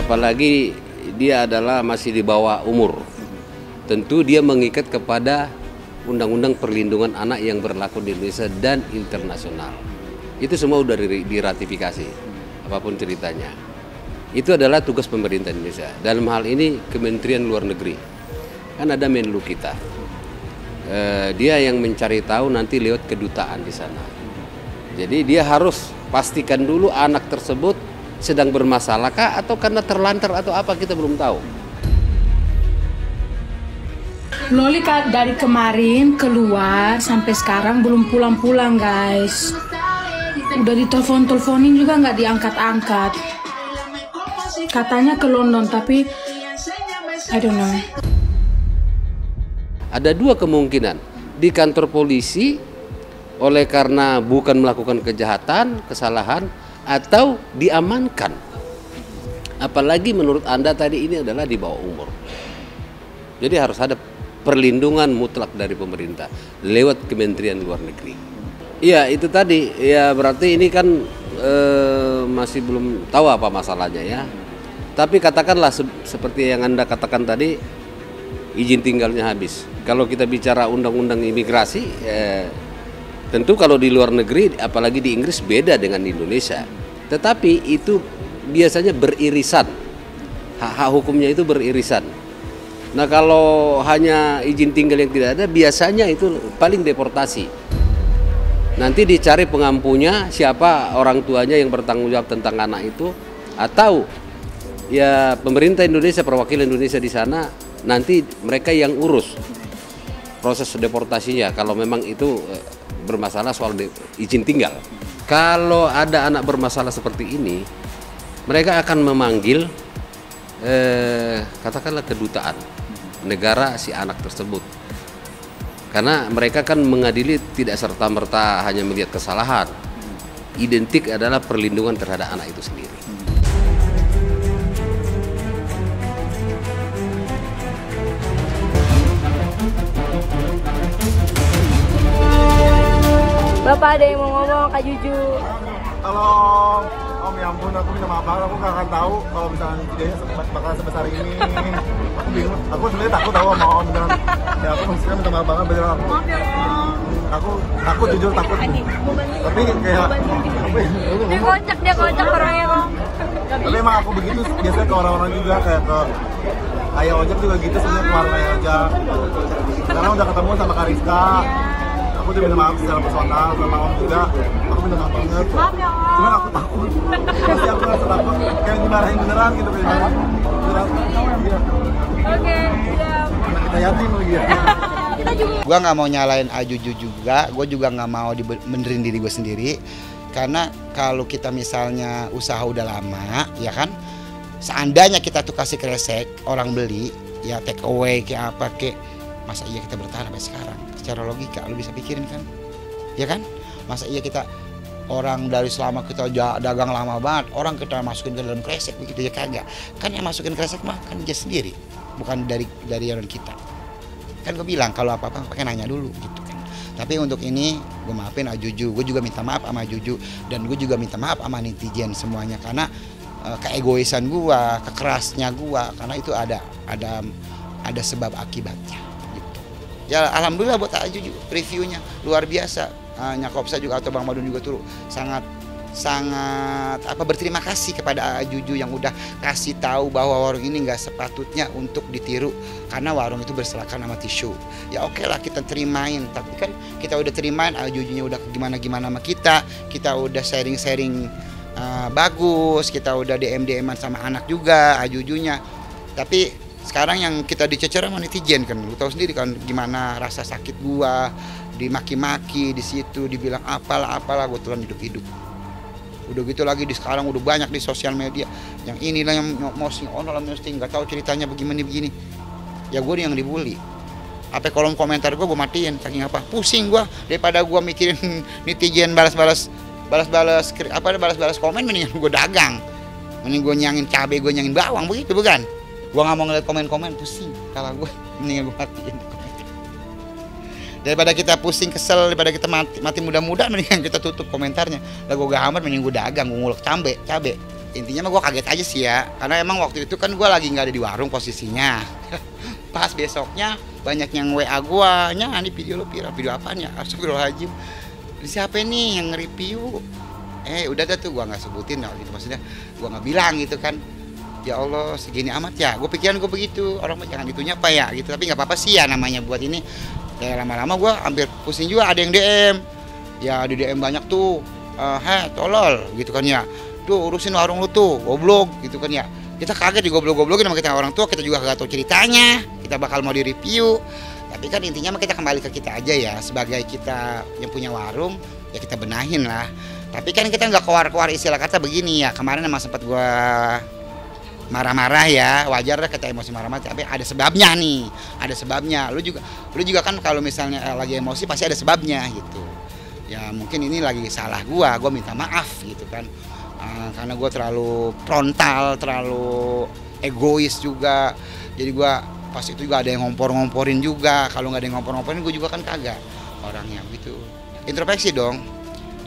apalagi dia adalah masih di bawah umur. Tentu dia mengikat kepada Undang-Undang Perlindungan Anak yang berlaku di Indonesia dan internasional. Itu semua sudah diratifikasi, apapun ceritanya. Itu adalah tugas pemerintah Indonesia. Dalam hal ini Kementerian Luar Negeri. Kan ada Menlu kita. Dia yang mencari tahu nanti lewat kedutaan di sana. Jadi dia harus pastikan dulu anak tersebut sedang bermasalah kah atau karena terlantar atau apa, kita belum tahu. Loli dari kemarin keluar sampai sekarang belum pulang-pulang guys. Udah ditelepon-teleponin juga nggak diangkat-angkat. Katanya ke London tapi I don't know. Ada dua kemungkinan, di kantor polisi oleh karena bukan melakukan kejahatan, kesalahan, atau diamankan. Apalagi menurut Anda tadi ini adalah di bawah umur. Jadi harus ada perlindungan mutlak dari pemerintah lewat Kementerian Luar Negeri. Iya itu tadi, ya berarti ini kan masih belum tahu apa masalahnya ya. Tapi katakanlah seperti yang Anda katakan tadi, izin tinggalnya habis. Kalau kita bicara undang-undang imigrasi, tentu kalau di luar negeri, apalagi di Inggris beda dengan di Indonesia. Tetapi itu biasanya beririsan, hak hukumnya itu beririsan. Nah kalau hanya izin tinggal yang tidak ada, biasanya itu paling deportasi. Nanti dicari pengampunya, siapa orang tuanya yang bertanggung jawab tentang anak itu, atau ya pemerintah Indonesia, perwakilan Indonesia di sana, nanti mereka yang urus proses deportasinya kalau memang itu bermasalah soal izin tinggal. Kalau ada anak bermasalah seperti ini, mereka akan memanggil katakanlah kedutaan negara si anak tersebut. Karena mereka kan mengadili tidak serta-merta hanya melihat kesalahan. Identik adalah perlindungan terhadap anak itu sendiri. Bapak ada yang mau ngomong, Kak Juju. Halo, Om, ya ampun, aku minta maaf banget, aku gak akan tahu kalau misalnya videonya bakal sebesar ini. Aku bingung, aku sebenarnya takut tahu sama Om beneran. Ya aku maksudnya minta maaf banget beneran. Maaf ya Om. Aku jujur takut. Tapi kayak Dia kocak orangnya Om. Tapi emang aku begitu biasanya ke orang-orang juga, kayak ke Ayah Ojek juga gitu sebenarnya, ke warung Ayah Ojek. Sekarang udah ketemu sama Kariska. Aku udah minta maaf secara personal sama Om juga. Aku minta maaf banget. Maaf ya Om. Cuman aku takut. Pasti aku ngerasa takut. Kayak dimarahin beneran gitu. Beneran. Iya. Oke, siap. Karena kita yatim lagi ya. Kita juga. Gue nggak mau nyalain Ajuju juga. Gue juga nggak mau benerin diri gue sendiri. Karena kalau kita misalnya usaha udah lama, ya kan. Seandainya kita tuh kasih kresek orang beli, ya take away kayak apa kayak. Masa iya kita bertahan sampai sekarang? Secara logika lu bisa pikirin kan, ya kan? Masa iya kita orang dari selama kita dagang lama banget, orang kita masukin ke dalam kresek begitu ya kagak? Kan yang masukin kresek mah kan dia sendiri, bukan dari orang kita. Kan gue bilang kalau apa-apa pakai nanya dulu gitu kan. Tapi untuk ini gue maafin Ajuju, gue juga minta maaf sama Juju, dan gue juga minta maaf sama netizen semuanya karena keegoisan gue, kekerasnya gue, karena itu ada sebab akibatnya. Ya alhamdulillah buat Ajuju reviewnya luar biasa. Nyakopsa juga atau Bang Madun juga tuh sangat berterima kasih kepada Ajuju yang udah kasih tahu bahwa warung ini nggak sepatutnya untuk ditiru karena warung itu berserakan sama tisu. Ya oke lah kita terimain, tapi kan kita udah terimain, Ajujunya udah gimana sama kita udah sharing bagus, kita udah DM-an sama anak juga Ajujunya. Tapi sekarang yang kita dicecer sama netizen kan, lu tahu sendiri kan gimana rasa sakit gua, dimaki-maki di situ, dibilang apalah gua telan hidup-hidup. Udah gitu lagi sekarang udah banyak di sosial media yang inilah yang posting online posting nggak tahu ceritanya begini. Ya gua yang dibully. Apa kolom komentar gua matiin saking apa? Pusing gua daripada gua mikirin netizen balas-balas komen, mendingan gua dagang. Mending gua nyangin cabai, gua nyangin bawang begitu bukan? Gua nggak mau ngeliat komen-komen, pusing kalau gue, mendingan gue matiin. Daripada kita pusing kesel, daripada kita mati muda-muda, mendingan kita tutup komentarnya. Lah gue gak amat, mending gue dagang, gue ngulek cabe. intinya mah gue kaget aja sih ya, karena emang waktu itu kan gue lagi nggak ada di warung posisinya. Pas besoknya banyak yang WA gue, ini video lo video apaan ya? Astagfirullahaladzim, siapa nih yang nge-review? Udah dah tuh gue nggak sebutin gitu, maksudnya gue nggak bilang gitu kan. Ya Allah segini amat ya, gue pikiran gue begitu, orang jangan itunya apa ya gitu, tapi nggak apa-apa sih ya namanya buat ini. Ya lama-lama gue hampir pusing juga, ada yang DM, ya di DM banyak tuh, tolol gitu kan ya, tuh urusin warung lu tuh, goblok gitu kan ya. Kita kaget di goblok-goblokin sama kita orang tua, kita juga gak tahu ceritanya, kita bakal mau di-review. Tapi kan intinya kita kembali ke kita aja ya, sebagai kita yang punya warung, ya kita benahin lah. Tapi kan kita nggak keluar-keluar istilah kata begini ya, kemarin emang sempat gue marah-marah ya, wajar lah kita emosi marah-marah, tapi ada sebabnya nih, ada sebabnya. Lu juga kan kalau misalnya lagi emosi pasti ada sebabnya gitu. Ya mungkin ini lagi salah gua minta maaf gitu kan. Karena gua terlalu frontal, terlalu egois juga. Jadi gua pas itu juga ada yang ngompor-ngomporin juga. Kalau nggak ada yang ngompor-ngomporin gua juga kan kagak orangnya gitu. Introspeksi dong.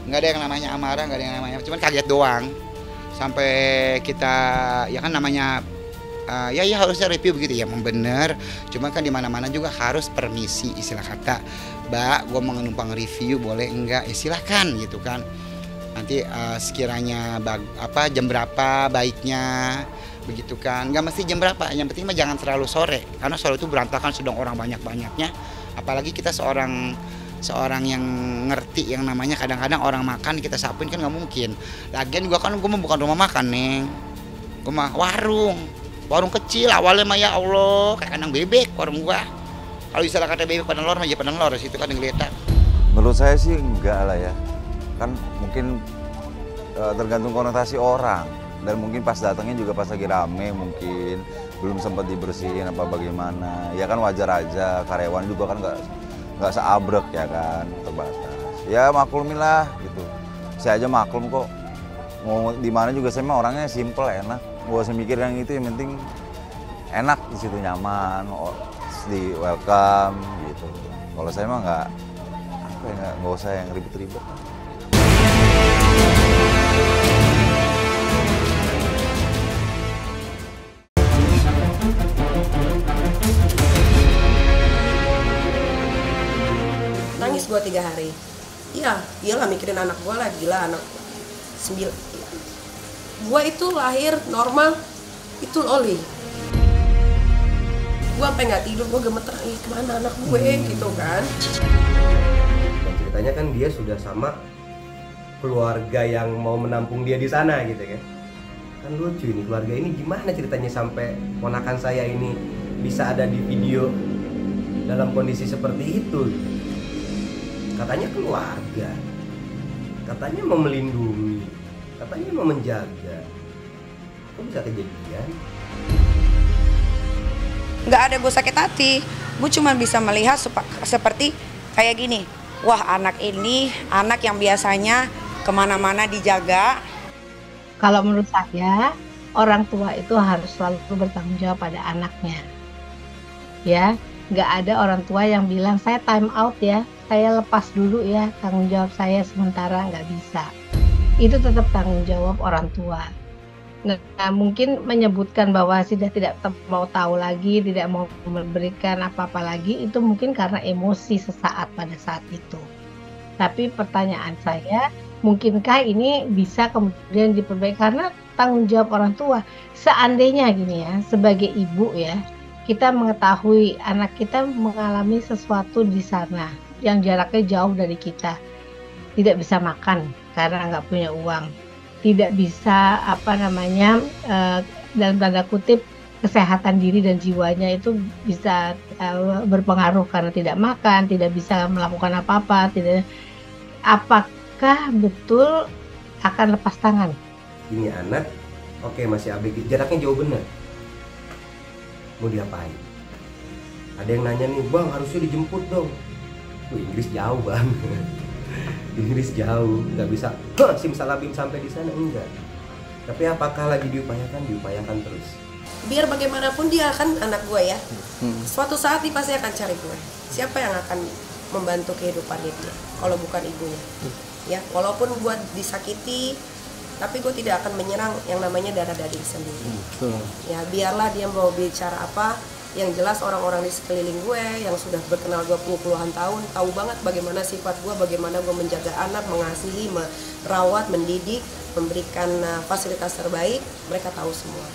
Nggak ada yang namanya amarah, nggak ada yang namanya, cuman kaget doang. Sampai kita ya kan namanya ya harusnya review begitu ya, memang bener. Cuma kan di mana-mana juga harus permisi istilah kata. Mbak, gue mau numpang review boleh enggak? Ya silahkan gitu kan. Nanti sekiranya jam berapa baiknya begitu kan. Nggak mesti jam berapa, yang penting mah jangan terlalu sore. Karena sore itu berantakan sedang orang banyak-banyaknya. Apalagi kita seorang yang ngerti yang namanya kadang-kadang orang makan kita sapuin kan nggak mungkin. Lagian gue mah bukan rumah makan Neng, gue mah warung kecil awalnya mah ya Allah kayak kandang bebek warung gue. Kalau istilah kata bebek pada lor aja pada lor situ kan ngeliatan. Menurut saya sih enggak lah ya, kan mungkin tergantung konotasi orang, dan mungkin pas datangnya juga pas lagi rame, mungkin belum sempat dibersihin apa bagaimana. Ya kan wajar aja, karyawan juga kan nggak seabrek ya kan, terbatas. Ya maklumin lah gitu. Saya aja maklum kok. Mau di mana juga saya mah orangnya simple, enak. Gak usah mikir yang itu, yang penting enak di situ, nyaman, di welcome gitu. Kalau saya mah nggak usah yang ribet-ribet. Nangis gua 3 hari. Iyalah mikirin anak gua lah, gila anak 9. Gua itu lahir normal, itu Loli. Gua sampai nggak tidur, gua gemeter, kemana anak gue gitu kan. Dan ceritanya kan dia sudah sama keluarga yang mau menampung dia di sana gitu kan. Kan lucu ini, keluarga ini gimana ceritanya sampai ponakan saya ini bisa ada di video dalam kondisi seperti itu. Katanya keluarga, katanya mau melindungi, katanya mau menjaga. Kok bisa kejadian? Nggak ada gue sakit hati, gue cuma bisa melihat seperti kayak gini. Wah, anak ini anak yang biasanya kemana-mana dijaga. Kalau menurut saya, orang tua itu harus selalu bertanggung jawab pada anaknya. Ya, nggak ada orang tua yang bilang saya time out ya, saya lepas dulu ya tanggung jawab saya sementara, nggak bisa. Itu tetap tanggung jawab orang tua. Nah, mungkin menyebutkan bahwa sudah tidak mau tahu lagi, tidak mau memberikan apa-apa lagi, itu mungkin karena emosi sesaat pada saat itu. Tapi pertanyaan saya, mungkinkah ini bisa kemudian diperbaiki karena tanggung jawab orang tua? Seandainya gini ya, sebagai ibu ya, kita mengetahui anak kita mengalami sesuatu di sana yang jaraknya jauh dari kita, tidak bisa makan karena nggak punya uang, tidak bisa dalam tanda kutip kesehatan diri dan jiwanya itu bisa berpengaruh karena tidak makan, tidak bisa melakukan apa-apa, apakah betul akan lepas tangan? Ini anak, oke masih ABG, jaraknya jauh bener. Mau diapain? Ada yang nanya nih, bang harusnya dijemput dong. Inggris jauh bang. Inggris jauh, nggak bisa simsalabim sampai di sana, enggak. Tapi apakah lagi diupayakan terus. Biar bagaimanapun dia kan anak gue ya. Suatu saat dia pasti akan cari gue. Siapa yang akan membantu kehidupannya dia kalau bukan ibunya? Ya, walaupun gue disakiti, tapi gue tidak akan menyerang yang namanya darah daging sendiri. Betul. Ya biarlah dia mau bicara apa, yang jelas orang-orang di sekeliling gue yang sudah berkenal gue puluhan tahun tahu banget bagaimana sifat gue, bagaimana gue menjaga anak, mengasihi, merawat, mendidik, memberikan fasilitas terbaik. Mereka tahu semua.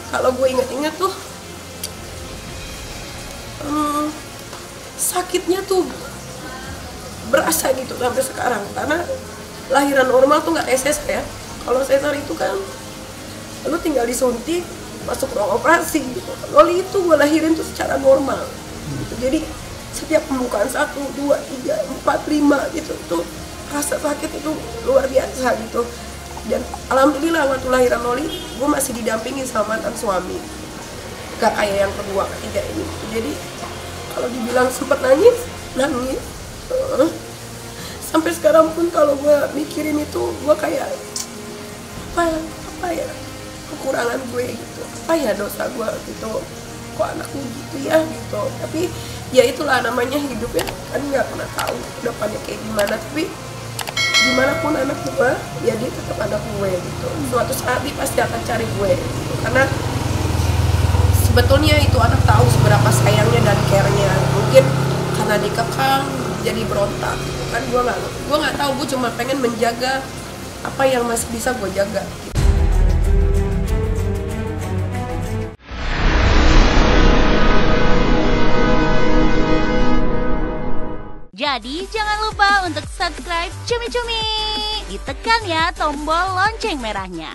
Kalau gue ingat-ingat tuh sakitnya tuh berasa gitu sampai sekarang, karena lahiran normal tuh nggak sesar ya. Kalau sesar itu kan lu tinggal disuntik masuk ruang operasi gitu. Loli itu gue lahirin tuh secara normal gitu. Jadi setiap pembukaan 1, 2, 3, 4, 5 gitu tuh rasa sakit itu luar biasa gitu. Dan alhamdulillah waktu lahiran Loli gue masih didampingin sama mantan suami, gak kayak yang kedua ketiga ini. Jadi kalau dibilang sempet nangis sampai sekarang pun kalau gue mikirin itu gue kayak apa ya kekurangan gue gitu, apa ya dosa gue gitu, kok anakku gitu ya gitu. Tapi ya itulah namanya hidup ya, kan nggak pernah tahu depannya kayak gimana. Tapi gimana pun anak gue ya dia tetap anak gue gitu. Suatu saat dia pasti akan cari gue gitu. Karena sebetulnya itu anak tahu seberapa sayangnya dan care-nya. Mungkin karena dikekang jadi berontak gitu. Kan gue nggak tahu, gue cuma pengen menjaga apa yang masih bisa gue jaga gitu. Jadi jangan lupa untuk subscribe Cumi Cumi. Ditekan ya tombol lonceng merahnya.